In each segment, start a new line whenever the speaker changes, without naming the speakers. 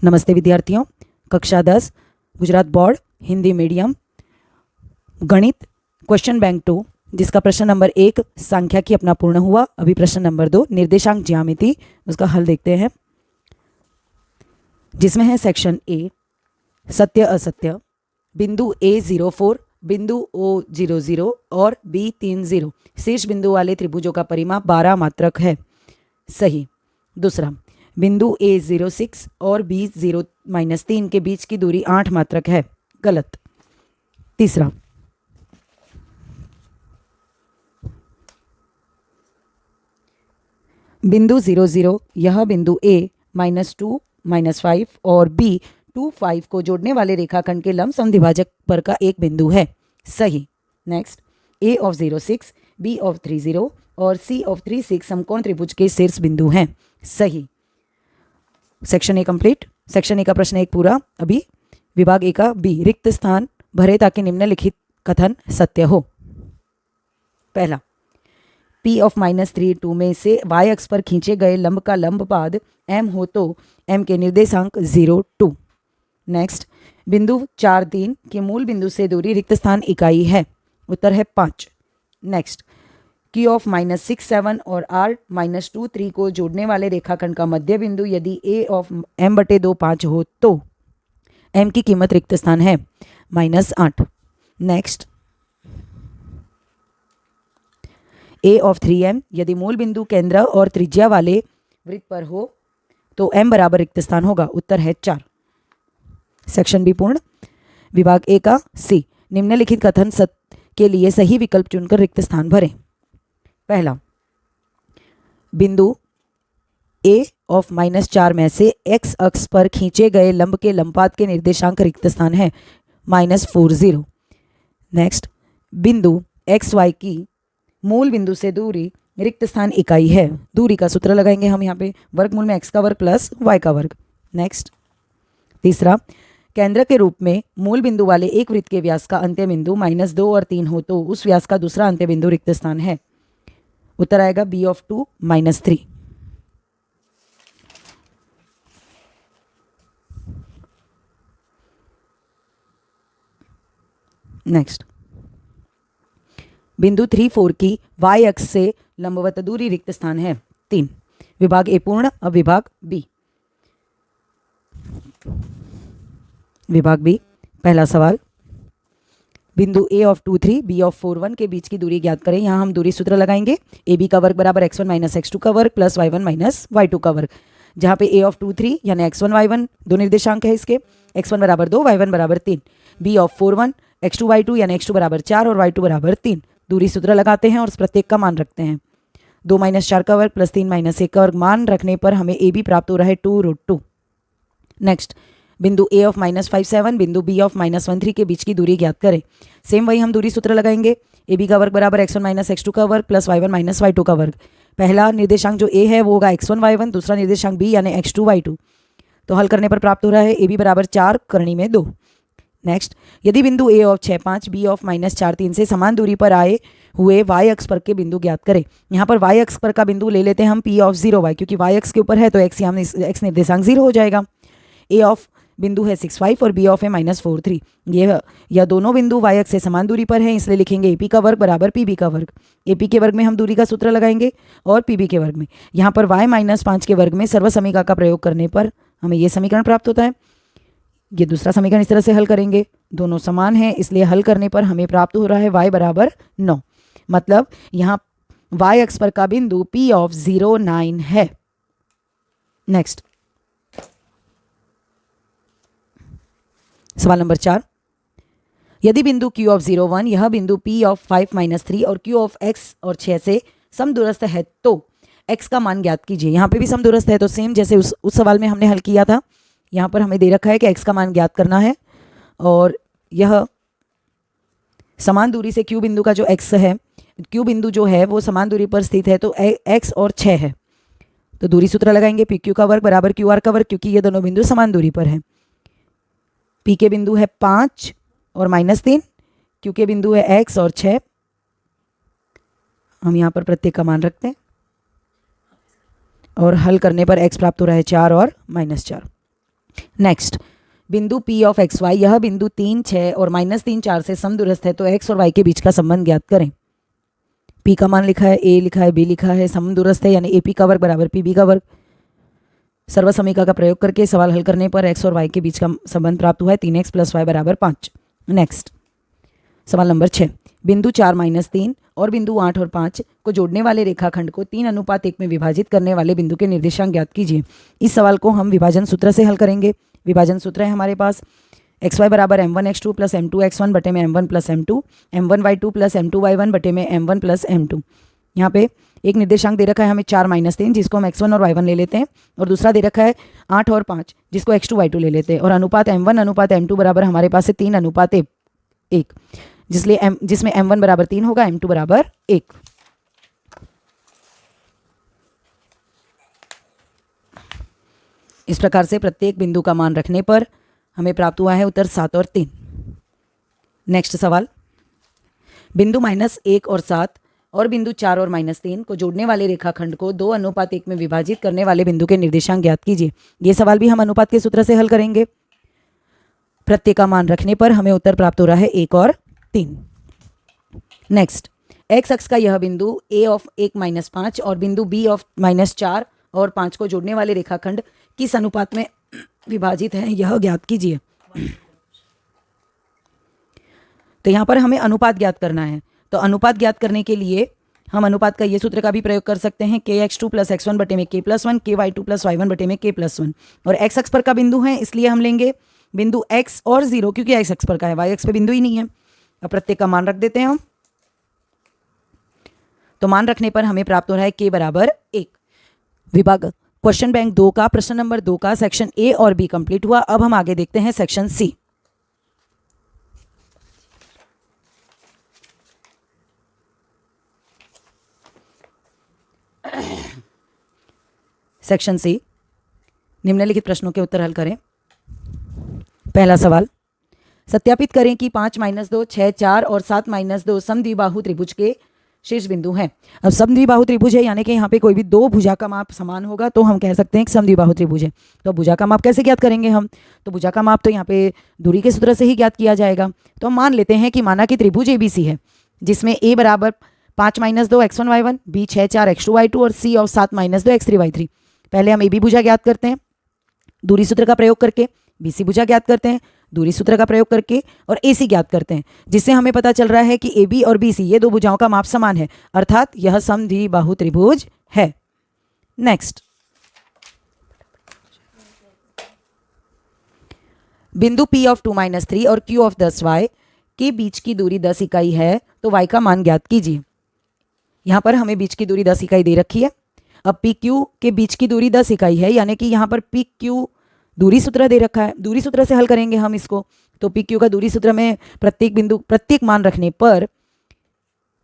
नमस्ते विद्यार्थियों, कक्षा 10 गुजरात बोर्ड हिंदी मीडियम गणित क्वेश्चन बैंक 2 जिसका प्रश्न नंबर 1 सांख्यिकी अपना पूर्ण हुआ। अभी प्रश्न नंबर 2 निर्देशांक ज्यामिति, उसका हल देखते हैं, जिसमें है सेक्शन ए सत्य असत्य, बिंदु A04, बिंदु O00 और B30 शीर्ष बिंदु वाले त्रिभुजों का परिमाप 12 मात्रक है। सही। दूसरा, बिंदु A06 और B0-3 के बीच की दूरी 8 मात्रक है। गलत। तीसरा, बिंदु 00 यह बिंदु A -2 -5 और B 2-5 को जोड़ने वाले रेखाखंड के लंब समद्विभाजक पर का एक बिंदु है। सही। Next, A of 06, B of 30 और C of 36 समकोण त्रिभुज के शीर्ष बिंदु हैं। सही। Section A complete. Section A का प्रश्न एक पूरा। अभी विभाग ए का बी, रिक्त स्थान भरे ताकि निम्नलिखित कथन सत्य हो। पहला, P of -3 में से y अक्ष पर खींचे गए लंब का लंबपाद m हो तो m के निर्देशांक 0, 2। नेक्स्ट, बिंदु 4-3 के मूल बिंदु से दूरी रिक्त स्थान इकाई है। उत्तर है 5। नेक्स्ट, Q of -6-7 और R -2-3 को जोड़ने वाले रेखाखंड का मध्य बिंदु यदि A of m/2 5 हो तो m की कीमत रिक्त स्थान है -8। नेक्स्ट, A of 3m यदि मूल बिंदु केंद्र और त्रिज्या वाले वृत्त पर हो तो m बराबर रिक्त स्थान होगा। उत्तर है 4। सेक्शन बी पूर्ण। विभाग ए का सी, निम्नलिखित कथन सत्य के लिए सही विकल्प चुनकर रिक्त स्थान भरें। पहला, बिंदु A of -4 में से x अक्ष पर खींचे गए लंब के लंबपात के निर्देशांक रिक्त स्थान है -40। नेक्स्ट, बिंदु XY की मूल बिंदु से दूरी रिक्त स्थान इकाई है। दूरी का सूत्र लगाएंगे हम यहाँ पे, वर्गमूल में x का वर्ग प्लस y का वर्ग। नेक्स्ट, तीसरा, केंद्र के रूप में मूल बिंदु वाले एक वृत्त के व्यास का अंत्य बिंदु -2 और 3 हो तो उस व्यास का दूसरा अंत्य बिंदु रिक्त स्थान है। उत्तर आएगा B of 2 -3। नेक्स्ट, बिंदु 3-4 की y अक्ष से लंबवत दूरी रिक्त स्थान है 3। विभाग ए पूर्ण। अब विभाग बी। विभाग बी, पहला सवाल, बिंदु A of 2-3, B of 4-1 के बीच की दूरी ज्ञात करें। यहाँ हम दूरी सूत्र लगाएंगे, AB का वर्ग बराबर x1 - x2 का वर्ग प्लस y1 - y2 का वर्ग। जहाँ पे A of 2-3 यानी x1 y1 दो निर्देशांक है इसके, x1 बराबर 2, y1 बराबर 3। B of 4-1 x2 y2 यानी x2 बराबर 4 और y2 बराबर 3। दूरी सूत्र लगाते हैं और उस प्रत्येक का मान रखते हैं। 2 - 4 का वर्ग प्लस 3 - 1 का वर्ग मान रखने पर हमें AB प्राप्त हो रहा है 2√2। नेक्स्ट, बिंदु A of -5-7 बिंदु B of -1-3 के बीच की दूरी ज्ञात करें। सेम वही हम दूरी सूत्र लगाएंगे, AB का वर्ग बराबर x1 - x2 का वर्ग प्लस y1 - y2 का वर्ग। पहला निर्देशांक जो A है वो होगा x1 y1, दूसरा निर्देशांक B यानी x2 y2। तो हल करने पर प्राप्त हो रहा है AB बराबर 4 करनी में 2। नेक्स्ट, यदि बिंदु A of 6-5 B of -4-3 से समान दूरी पर आए हुए y अक्ष पर के बिंदु ज्ञात करें। यहाँ पर y अक्ष पर का बिंदु ले लेते हैं हम P of 0y, क्योंकि y अक्ष के ऊपर है तो x निर्देशांक 0 हो जाएगा। A ऑफ बिंदु है 6-5 और B ऑफ है -4-3। यह दोनों बिंदु y अक्ष से समान दूरी पर हैं, इसलिए लिखेंगे AP का वर्ग बराबर PB का वर्ग। AP के वर्ग में हम दूरी का सूत्र लगाएंगे और PB के वर्ग में यहाँ पर y -5 के वर्ग में सर्वसमीका का प्रयोग करने पर हमें ये समीकरण प्राप्त होता है। ये दूसरा समीकरण इस तरह से हल करेंगे, दोनों समान हैं इसलिए हल करने पर हमें प्राप्त हो रहा है y बराबर 9। मतलब यहाँ y अक्ष पर का बिंदु P ऑफ 0, 9 है। नेक्स्ट, सवाल नंबर 4, यदि बिंदु Q ऑफ 0, 1 यह बिंदु P ऑफ 5 - 3 और Q ऑफ x और 6 से समदूरस्थ है तो x का मान ज्ञात कीजिए। यहाँ पे भी समदूरस्थ है तो सेम जैसे उस सवाल में हमने हल किया था, यहाँ पर हमें दे रखा है कि x का मान ज्ञात करना है और यह समान दूरी से Q बिंदु का जो x है, Q बिंदु जो है वो समान दूरी पर स्थित है तो x और 6 है तो दूरी सूत्र लगाएंगे PQ का वर्ग बराबर QR का वर्ग, क्योंकि ये दोनों बिंदु समान दूरी पर हैं। P के बिंदु है 5 और -3, Q के बिंदु है x और 6। हम यहाँ पर प्रत्येक का मान रखते हैं और हल करने पर x प्राप्त हो रहा है 4 और -4। नेक्स्ट, बिंदु P ऑफ एक्स वाई, यह बिंदु 3, 6 और -3, 4 से समदूरस्थ है, तो x और y के बीच का संबंध ज्ञात करें। P का मान लिखा है, A लिखा है, B लिखा है, समदूरस्थ है यानी AP का वर्ग बराबर PB का वर्ग। सर्वसमीका का प्रयोग करके सवाल हल करने पर x और y के बीच का संबंध प्राप्त हुआ है 3x + y बराबर 5। नेक्स्ट, सवाल नंबर 6, बिंदु 4 - 3 और बिंदु 8 और 5 को जोड़ने वाले रेखाखंड को 3:1 में विभाजित करने वाले बिंदु के निर्देशांक ज्ञात कीजिए। इस सवाल को हम विभाजन सूत्र से हल करेंगे। विभाजन सूत्र है हमारे पास xy बराबर m1x2 + m2x1 बटे में m1 + m2, m1y2 + m2y1 बटे में m1 + m2। यहाँ पे एक निर्देशांक दे रखा है हमें 4 - 3, जिसको हम x1 और y1 ले लेते हैं, और दूसरा दे रखा है 8 और 5, जिसको x2 y2 ले लेते हैं, और अनुपात m1 अनुपात m2 बराबर हमारे पास है 3:1, जिसमें m1 बराबर 3 होगा, m2 बराबर 1। इस प्रकार से प्रत्येक बिंदु का मान रखने पर हमें प्राप्त हुआ है उत्तर 7 और 3। नेक्स्ट सवाल, बिंदु -1 और 7 और बिंदु 4 और -3 को जोड़ने वाले रेखाखंड को 2:1 में विभाजित करने वाले बिंदु के निर्देशांक ज्ञात कीजिए। ये सवाल भी हम अनुपात के सूत्र से हल करेंगे। प्रत्येक का मान रखने पर हमें उत्तर प्राप्त हो रहा है 1 और 3। नेक्स्ट, एक्स अक्ष का यह बिंदु A ऑफ 1 - 5 और बिंदु B ऑफ -4 और 5 को जोड़ने वाले रेखाखंड किस अनुपात में विभाजित है, यह ज्ञात कीजिए। तो यहाँ पर हमें अनुपात ज्ञात करना है। तो अनुपात ज्ञात करने के लिए हम अनुपात का ये सूत्र का भी प्रयोग कर सकते हैं, kx2 + x1 बटे में k+1, ky2 + y1 बटे में k+1। और x अक्ष पर का बिंदु है, इसलिए हम लेंगे बिंदु x और 0, क्योंकि x अक्ष पर का है, y अक्ष पे बिंदु ही नहीं है। अब प्रत्येक का मान रख देते हैं हम। तो मान रखने पर हमें प्राप्त हो रहा है k बराबर 1। विभाग क्वेश्चन बैंक 2 का प्रश्न नंबर 2 का सेक्शन A और B कंप्लीट हुआ। अब हम आगे देखते हैं सेक्शन C। सेक्शन C, निम्नलिखित प्रश्नों के उत्तर हल करें। पहला सवाल, सत्यापित करें कि 5 - 2, 6, 4 और 7 - 2 समद्विबाहु त्रिभुज के शीर्ष बिंदु हैं। अब समद्विबाहु त्रिभुज है यानी कि यहाँ पे कोई भी दो भुजा का माप समान होगा तो हम कह सकते हैं कि समद्विबाहु त्रिभुज है। तो भुजा का माप कैसे ज्ञात करेंगे हम? तो भुजा का माप तो यहाँ पे दूरी के सूत्र से ही ज्ञात किया जाएगा। तो हम मान लेते हैं कि माना कि त्रिभुज ABC है, जिसमें A बराबर 5 - 2 x1 y1, B 6 4 x2 y2 और C और 7 - 2 x3 y3। पहले हम AB भुजा ज्ञात करते हैं दूरी सूत्र का प्रयोग करके, BC भुजा ज्ञात करते हैं दूरी सूत्र का प्रयोग करके, और AC ज्ञात करते हैं, जिससे हमें पता चल रहा है कि AB और BC ये दो भुजाओं का माप समान है, अर्थात यह समद्विबाहु त्रिभुज है। नेक्स्ट, बिंदु P ऑफ 2 - 3 और Q ऑफ 10y के बीच की दूरी 10 इकाई है, तो y का मान ज्ञात कीजिए। यहाँ पर हमें बीच की दूरी 10 इकाई दे रखी है। अब PQ के बीच की दूरी 10 इकाई है, यानी कि यहाँ पर PQ दूरी सूत्र दे रखा है, दूरी सूत्र से हल करेंगे हम इसको। तो PQ का दूरी सूत्र में प्रत्येक मान रखने पर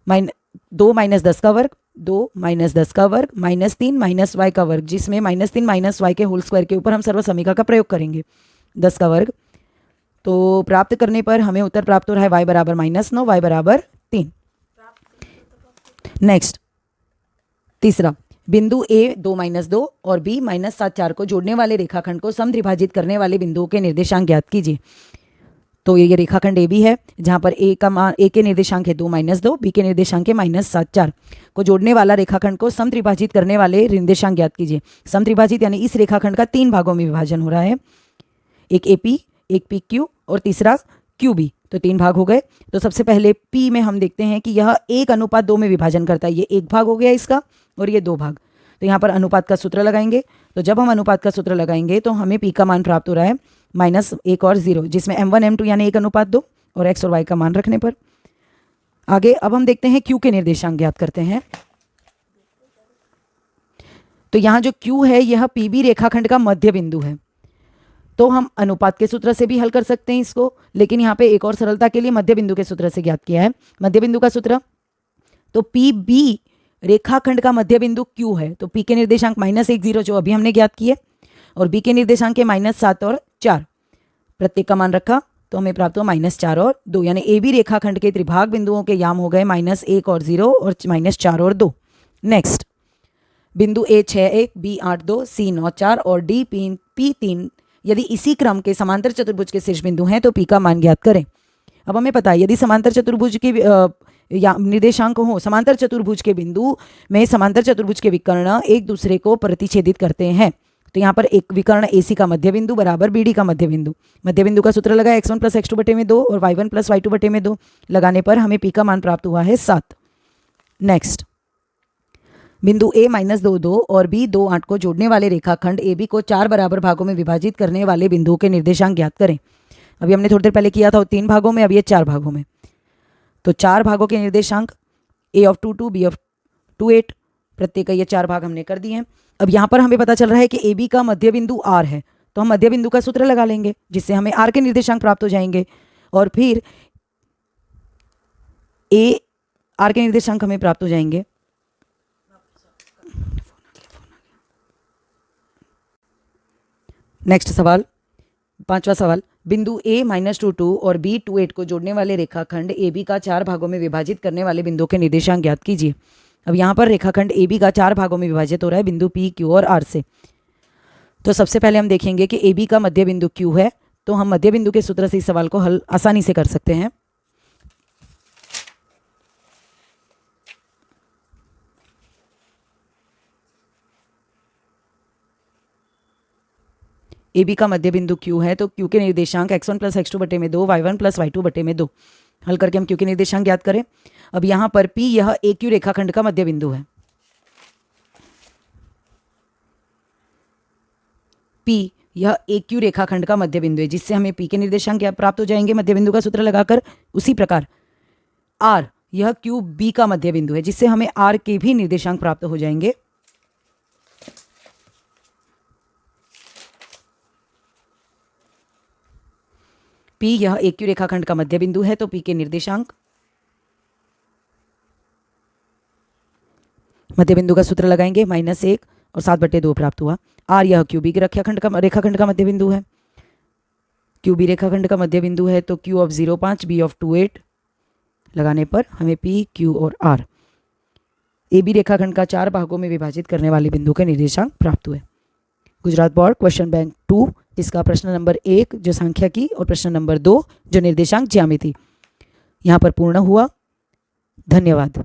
2 - 10 का वर्ग, 2 - 10 का वर्ग, -3 - y का वर्ग, जिसमें -3 - y के होल स्क्वायर के ऊपर हम सर्वसमीका का प्रयोग करेंगे, 10 का वर्ग। तो प्राप्त करने पर हमें उत्तर प्राप्त हो रहा है y बराबर -9, y बराबर 3। नेक्स्ट, तीसरा, बिंदु A 2 - 2 और B -7 4 को जोड़ने वाले रेखाखंड को समद्विभाजित करने वाले बिंदुओं के निर्देशांक ज्ञात कीजिए। तो ये रेखाखंड AB है, जहाँ पर A के निर्देशांक है 2 - 2, B के निर्देशांक है -7 4 को जोड़ने वाला रेखाखंड को समद्विभाजित करने वाले निर्देशांक ज्ञात कीजिए। समद्विभाजित यानी इस रेखाखंड का 3 भागों में विभाजन हो रहा है, एक AP, एक PQ और तीसरा QB। तो 3 भाग हो गए। तो सबसे पहले P में हम देखते हैं कि यह 1:2 में विभाजन करता है। ये 1 भाग हो गया इसका, और ये 2 भाग। तो यहाँ पर अनुपात का सूत्र लगाएंगे। तो जब हम अनुपात का सूत्र लगाएंगे तो हमें P का मान प्राप्त हो रहा है -1 और 0, जिसमें m1 m2 यानी 1:2 और x और y का मान रखने पर। आगे अब हम देखते हैं Q के निर्देशांक ज्ञात करते हैं। तो यहाँ जो Q है यह PB रेखाखंड का मध्य बिंदु है। तो हम अनुपात के सूत्र से भी हल कर सकते हैं इसको, लेकिन यहाँ पे एक और सरलता के लिए मध्य बिंदु के सूत्र से ज्ञात किया है। मध्य बिंदु का सूत्र, तो PB रेखाखंड का मध्य बिंदु Q है, तो P के निर्देशांक -1 0 जो अभी हमने ज्ञात किए, और B के निर्देशांक के -7 और 4। प्रत्येक का मान रखा तो हमें प्राप्त हुआ -4 और 2, यानी AB रेखाखंड के त्रिभाग बिंदुओं के याम हो गए -1 और 0 और -4 और 2। नेक्स्ट, बिंदु A 6 1, B 8 2, C 9 4 और D P 3 यदि इसी क्रम के समांतर चतुर्भुज के शीर्ष बिंदु हैं तो P का मान ज्ञात करें। अब हमें पता है यदि समांतर चतुर्भुज के या निर्देशांक हो, समांतर चतुर्भुज के बिंदु में समांतर चतुर्भुज के विकर्ण एक दूसरे को प्रतिच्छेदित करते हैं, तो यहाँ पर एक विकर्ण AC का मध्य बिंदु बराबर BD का मध्य बिंदु। मध्य बिंदु का सूत्र लगा x1 + x2 बटे में 2 और y1 + y2 बटे में 2 लगाने पर हमें P का मान प्राप्त हुआ है 7। नेक्स्ट, बिंदु A -2 2 और B 2 8 को जोड़ने वाले रेखाखंड AB को 4 बराबर भागों में विभाजित करने वाले बिंदुओं के निर्देशांक ज्ञात करें। अभी हमने थोड़ी देर पहले किया था 3 भागों में, अब ये 4 भागों में। तो 4 भागों के निर्देशांक A of 2 2, B of 2 8, प्रत्येक का ये 4 भाग हमने कर दिए हैं। अब यहाँ पर हमें पता चल रहा है कि AB का मध्य बिंदु R है, तो हम मध्य बिंदु का सूत्र लगा लेंगे जिससे हमें R के निर्देशांक प्राप्त हो जाएंगे और फिर R के निर्देशांक हमें प्राप्त हो जाएंगे। नेक्स्ट सवाल, 5वां सवाल, बिंदु A -2 2 और B 2 8 को जोड़ने वाले रेखाखंड AB का 4 भागों में विभाजित करने वाले बिंदुओं के निर्देशांक ज्ञात कीजिए। अब यहाँ पर रेखाखंड AB का 4 भागों में विभाजित हो रहा है बिंदु P, Q और R से। तो सबसे पहले हम देखेंगे कि AB का मध्य बिंदु Q है, तो हम मध्य बिंदु के सूत्र से इस सवाल को हल आसानी से कर सकते हैं। AB का मध्य बिंदु Q है, तो Q के निर्देशांक x1 + x2 बटे में 2, y1 + y2 बटे में 2। हल करके हम Q के निर्देशांक ज्ञात करें। अब यहाँ पर P यह AQ रेखाखंड का मध्य बिंदु है। P यह AQ रेखाखंड का मध्य बिंदु है जिससे हमें P के निर्देशांक प्राप्त हो जाएंगे मध्य बिंदु का सूत्र लगाकर। उसी प्रकार R यह QB का मध्य बिंदु है जिससे हमें R के भी निर्देशांक प्राप्त हो जाएंगे। P यह AQ रेखाखंड का मध्य बिंदु है, तो P के निर्देशांक, मध्य बिंदु का सूत्र लगाएंगे -1 और 7/2 प्राप्त हुआ। R यह QB रेखाखंड का मध्य बिंदु है, QB रेखाखंड का मध्य बिंदु है, तो Q of 0.5 B of 2 8 लगाने पर हमें P, Q और R AB रेखाखंड का 4 भागों में विभाजित करने वाले बिंदु के निर्देशांक प्राप्त हुए। गुजरात बोर्ड क्वेश्चन बैंक 2 इसका प्रश्न नंबर 1 जो सांख्यिकी और प्रश्न नंबर 2 जो निर्देशांक ज्यामिति यहाँ पर पूर्ण हुआ। धन्यवाद।